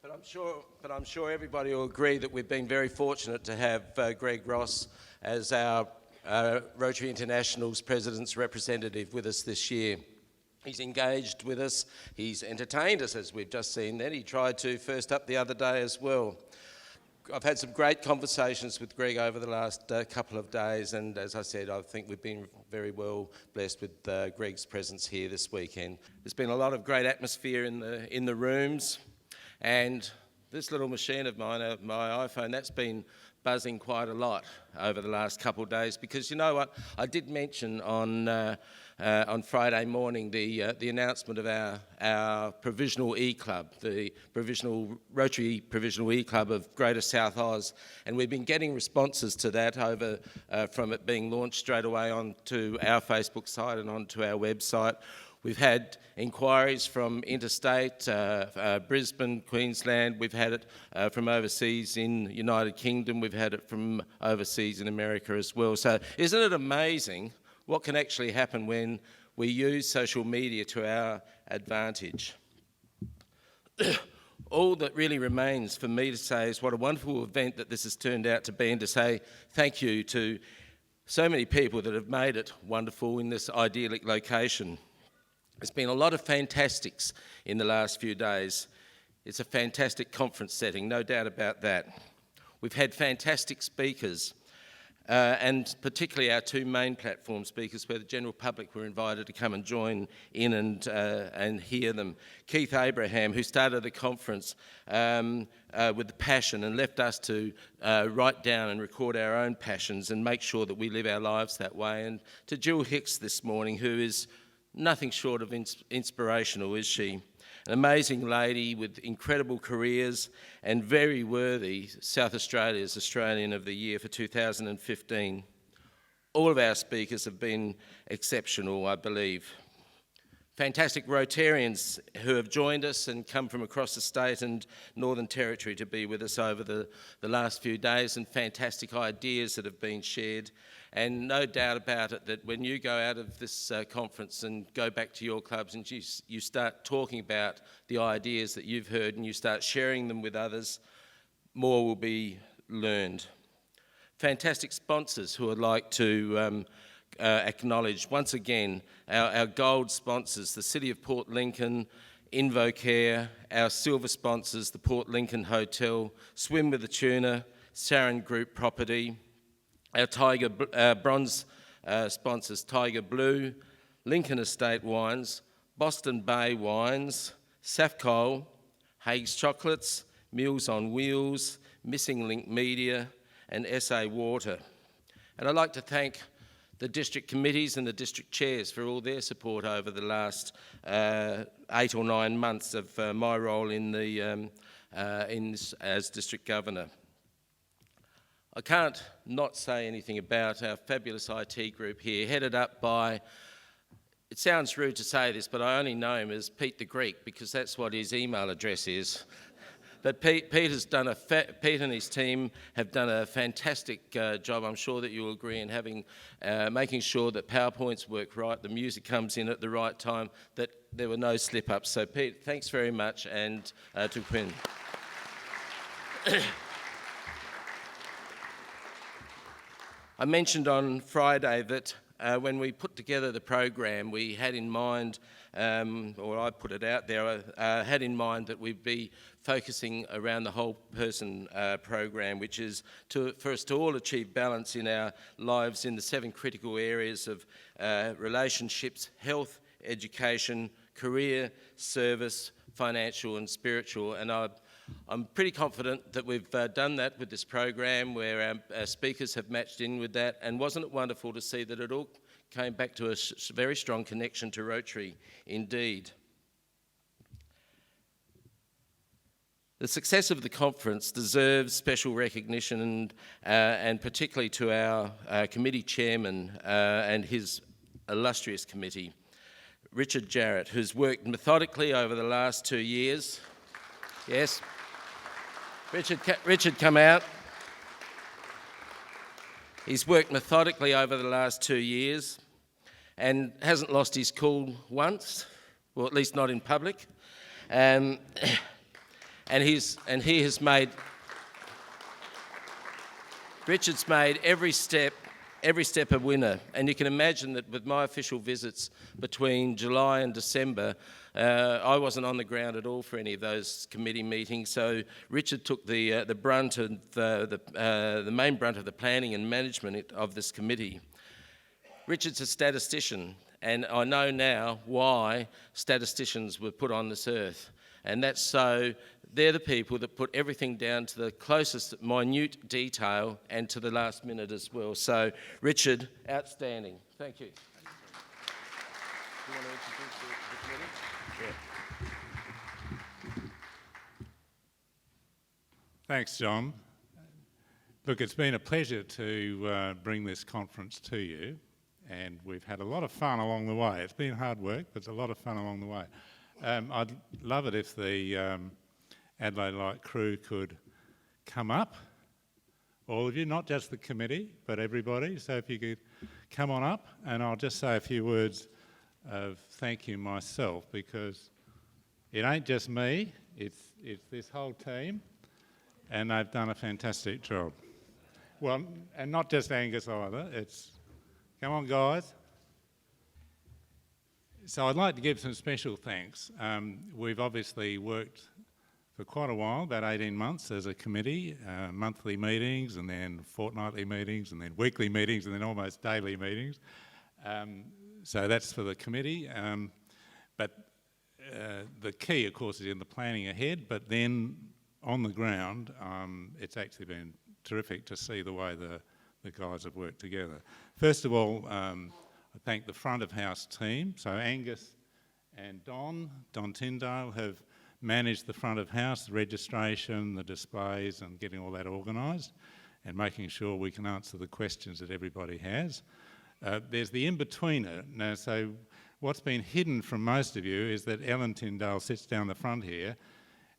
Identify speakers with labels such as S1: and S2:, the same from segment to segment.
S1: But I'm sure everybody will agree that we've been very fortunate to have Greg Ross as our Rotary International's President's representative with us this year. He's engaged with us, he's entertained us as we've just seen then. He tried to first up the other day as well. I've had some great conversations with Greg over the last couple of days, and as I said, I think we've been very well blessed with Greg's presence here this weekend. There's been a lot of great atmosphere in the rooms, and this little machine of mine, my iPhone, that's been buzzing quite a lot over the last couple of days, because you know what, I did mention on Friday morning the announcement of our provisional E-Club, the Rotary Provisional E-Club of Greater South Oz, and we've been getting responses to that over from it being launched straight away onto our Facebook site and onto our website. We've had inquiries from interstate, Brisbane, Queensland. We've had it from overseas in United Kingdom. We've had it from overseas in America as well. So isn't it amazing what can actually happen when we use social media to our advantage? All that really remains for me to say is what a wonderful event that this has turned out to be, and to say thank you to so many people that have made it wonderful in this idyllic location. There's been a lot of fantastics in the last few days. It's a fantastic conference setting, no doubt about that. We've had fantastic speakers, and particularly our two main platform speakers, where the general public were invited to come and join in and hear them. Keith Abraham, who started the conference with the passion and left us to write down and record our own passions and make sure that we live our lives that way. And to Jill Hicks this morning, who is nothing short of inspirational, is she? An amazing lady with incredible careers and very worthy South Australia's Australian of the Year for 2015. All of our speakers have been exceptional, I believe. Fantastic Rotarians who have joined us and come from across the state and Northern Territory to be with us over the last few days, and fantastic ideas that have been shared. And no doubt about it that when you go out of this conference and go back to your clubs and you start talking about the ideas that you've heard and you start sharing them with others, more will be learned. Fantastic sponsors who I'd like to acknowledge once again, our gold sponsors, the City of Port Lincoln, InvoCare, our silver sponsors, the Port Lincoln Hotel, Swim with the Tuna, Sarin Group Property, our bronze sponsors, Tiger Blue, Lincoln Estate Wines, Boston Bay Wines, Safcol, Hague's Chocolates, Meals on Wheels, Missing Link Media, and SA Water. And I'd like to thank the district committees and the district chairs for all their support over the last 8 or 9 months of my role as district governor. I can't not say anything about our fabulous IT group here, headed up by, it sounds rude to say this, but I only know him as Pete the Greek because that's what his email address is. But Pete and his team have done a fantastic job. I'm sure that you'll agree in making sure that PowerPoints work right, the music comes in at the right time, that there were no slip-ups. So Pete, thanks very much, and to Quinn. I mentioned on Friday that when we put together the program, we had in mind, or I put it out there, had in mind that we'd be focusing around the whole person program, which is for us to all achieve balance in our lives in the 7 critical areas of relationships, health, education, career, service, financial and spiritual. And I'm pretty confident that we've done that with this program, where our speakers have matched in with that. And wasn't it wonderful to see that it all came back to a very strong connection to Rotary indeed. The success of the conference deserves special recognition, and particularly to our committee chairman and his illustrious committee, Richard Jarrett, who's worked methodically over the last 2 years. Yes. Richard, come out. He's worked methodically over the last 2 years and hasn't lost his cool once, or at least not in public. and he has made. Richard's made every step a winner, and you can imagine that with my official visits between July and December, I wasn't on the ground at all for any of those committee meetings. So Richard took the brunt and the main brunt of the planning and management of this committee. Richard's a statistician, and I know now why statisticians were put on this earth, and that's so they're the people that put everything down to the closest minute detail and to the last minute as well. So, Richard, outstanding. Thank you. Do you want to introduce the committee? Yeah.
S2: Thanks, John. Look, it's been a pleasure to bring this conference to you, and we've had a lot of fun along the way. It's been hard work, but it's a lot of fun along the way. I'd love it if the Adelaide Light crew could come up, all of you, not just the committee, but everybody. So if you could come on up, and I'll just say a few words of thank you myself, because it ain't just me, it's this whole team, and they've done a fantastic job. Well, and not just Angus either, come on guys. So I'd like to give some special thanks. We've obviously worked for quite a while, about 18 months as a committee, monthly meetings and then fortnightly meetings and then weekly meetings and then almost daily meetings. So that's for the committee. But the key, of course, is in the planning ahead, but then on the ground, it's actually been terrific to see the way the guys have worked together. First of all, I thank the front of house team. So Angus and Don Tyndale have managed the front of house, the registration, the displays, and getting all that organised and making sure we can answer the questions that everybody has. There's the in-betweener. Now, so what's been hidden from most of you is that Ellen Tyndale sits down the front here,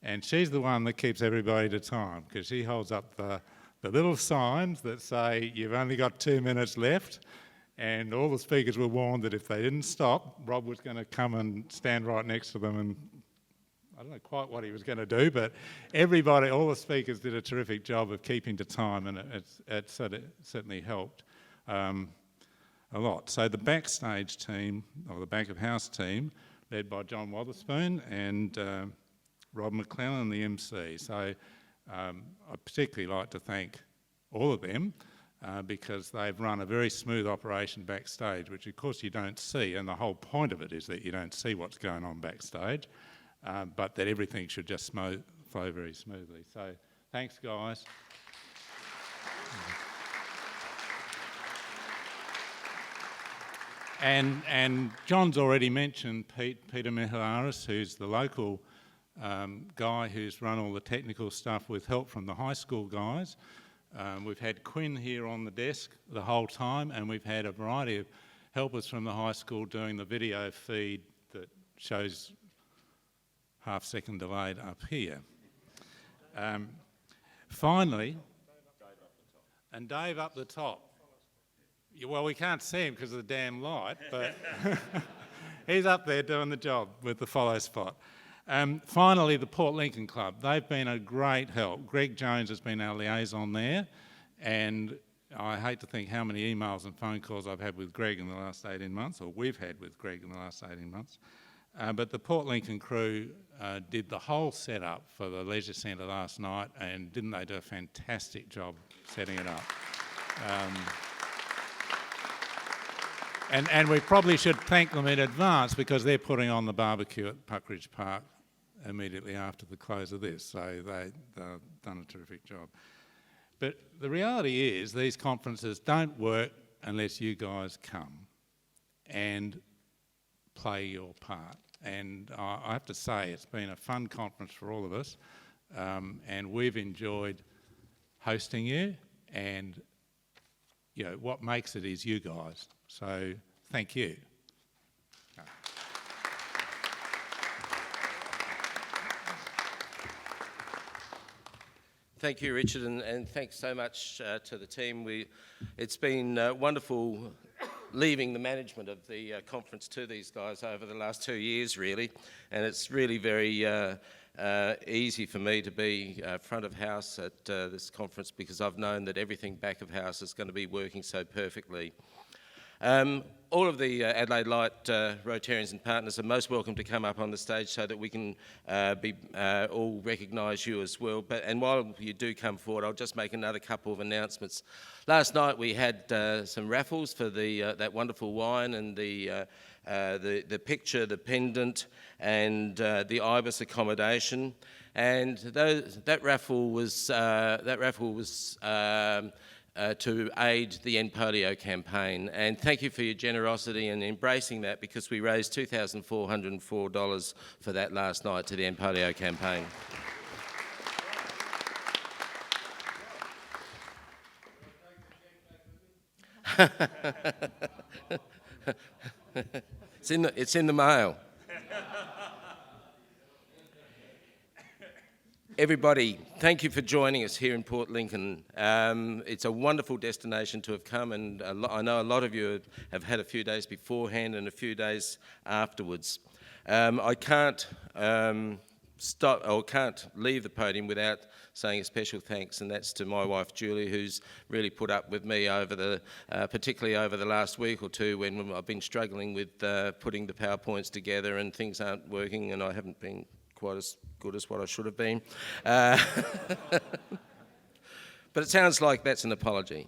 S2: and she's the one that keeps everybody to time, because she holds up the little signs that say you've only got 2 minutes left, and all the speakers were warned that if they didn't stop, Rob was going to come and stand right next to them, and I don't know quite what he was going to do, but everybody, all the speakers did a terrific job of keeping to time, and it certainly helped a lot. So the backstage team, or the back of house team, led by John Wotherspoon and Rob McClellan, the MC. So I'd particularly like to thank all of them because they've run a very smooth operation backstage, which of course you don't see, and the whole point of it is that you don't see what's going on backstage, but that everything should just flow very smoothly. So thanks, guys. And John's already mentioned Peter Mihilaris, who's the local guy who's run all the technical stuff with help from the high school guys. We've had Quinn here on the desk the whole time, and we've had a variety of helpers from the high school doing the video feed that shows half-second delayed up here. Finally, and Dave up the top. Well, we can't see him because of the damn light, but he's up there doing the job with the follow spot. Finally, the Port Lincoln Club. They've been a great help. Greg Jones has been our liaison there, and I hate to think how many emails and phone calls I've had with Greg in the last 18 months, or we've had with Greg in the last 18 months. But the Port Lincoln crew did the whole setup for the Leisure Centre last night, and didn't they do a fantastic job setting it up? And we probably should thank them in advance because they're putting on the barbecue at Puckridge Park immediately after the close of this, so they've done a terrific job. But the reality is these conferences don't work unless you guys come and play your part. And I have to say it's been a fun conference for all of us, and we've enjoyed hosting you, and you know what makes it is you guys. So thank you.
S1: Thank you, Richard, and thanks so much to the team. It's been wonderful leaving the management of the conference to these guys over the last 2 years, really, and it's really very easy for me to be front of house at this conference because I've known that everything back of house is going to be working so perfectly. All of the Adelaide Light Rotarians and partners are most welcome to come up on the stage so that we can all recognise you as well. And while you do come forward, I'll just make another couple of announcements. Last night we had some raffles for that wonderful wine and the picture, the pendant, and the Ibis accommodation. And that raffle was to aid the End Polio campaign. And thank you for your generosity in embracing that, because we raised $2,404 for that last night to the End Polio campaign. It's in the mail. Everybody, thank you for joining us here in Port Lincoln. It's a wonderful destination to have come, and I know a lot of you have had a few days beforehand and a few days afterwards. I can't can't leave the podium without saying a special thanks, and that's to my wife Julie, who's really put up with me particularly over the last week or two when I've been struggling with putting the PowerPoints together and things aren't working, and I haven't been quite as good as what I should have been. But it sounds like that's an apology.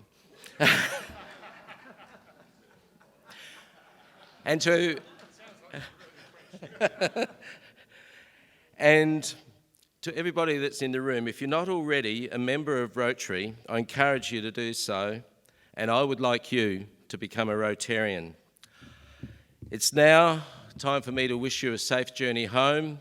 S1: And to everybody that's in the room, if you're not already a member of Rotary, I encourage you to do so, and I would like you to become a Rotarian. It's now time for me to wish you a safe journey home,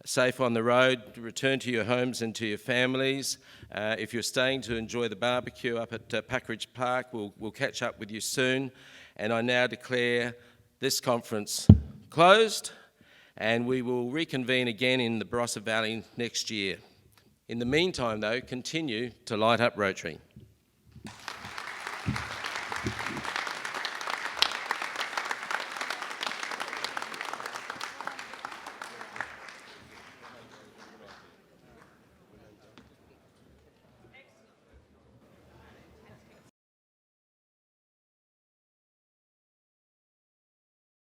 S1: safe on the road, return to your homes and to your families. If you're staying to enjoy the barbecue up at Packridge Park, we'll catch up with you soon. And I now declare this conference closed, and we will reconvene again in the Barossa Valley next year. In the meantime, though, continue to light up Rotary.